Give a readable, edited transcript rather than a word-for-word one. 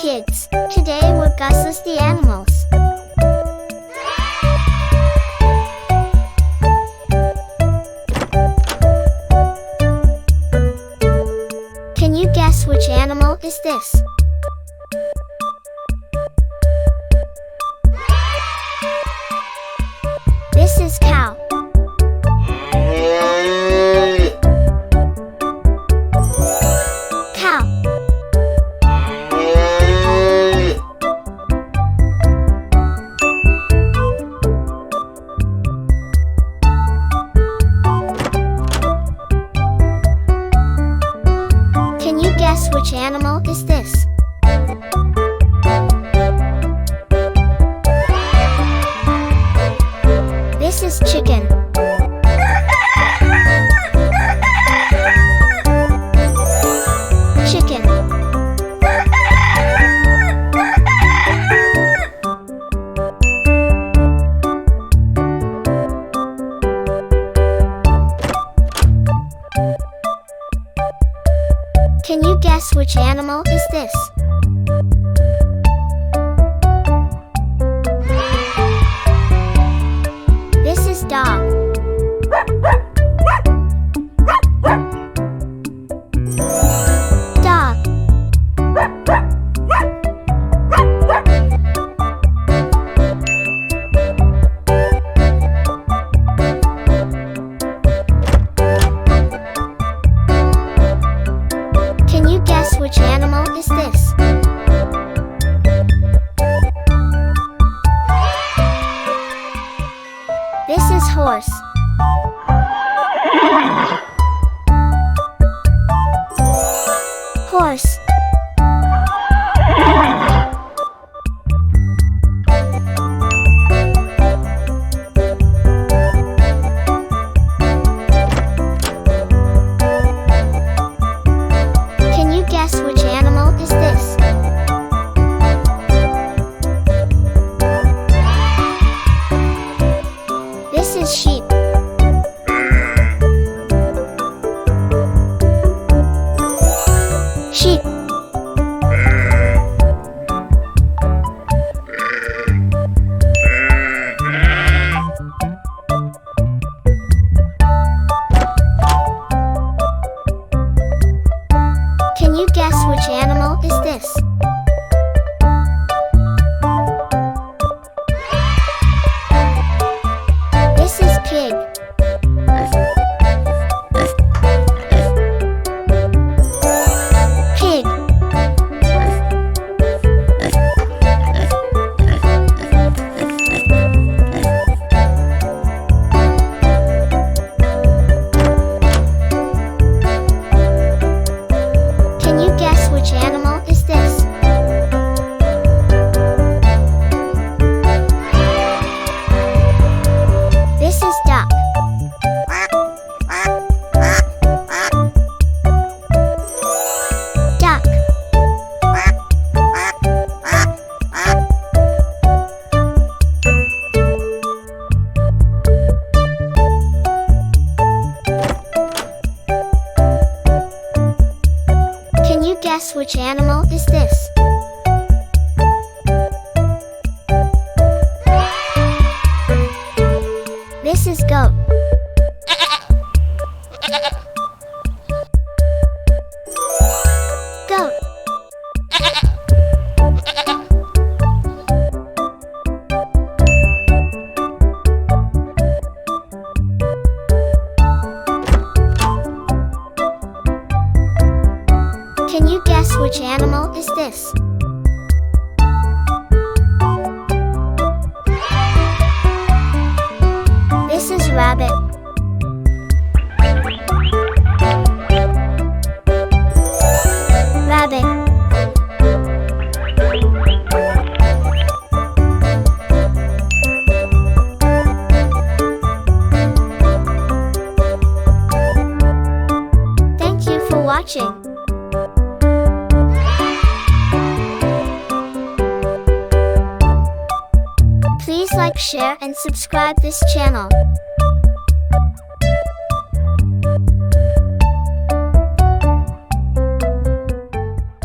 kids. Today we're gonna list the animals. Can you guess which animal is this? This is cow. Cow. Can you guess which animal is this? This is chicken. Chicken. Can you guess which animal is this? This is dog. Dog. Can you guess which animal is this? This is horse. Horse. Can you guess which animal is this? This is sheep. Sheep. Can you guess which animal is this? This is pig. Pig. Can you guess which animal is this? This is duck. Duck. Can you guess which animal is this? This is goat. Goat. Can you guess which animal is this? This is rabbit. Rabbit. Thank you for watching. Please like, share, and subscribe this channel.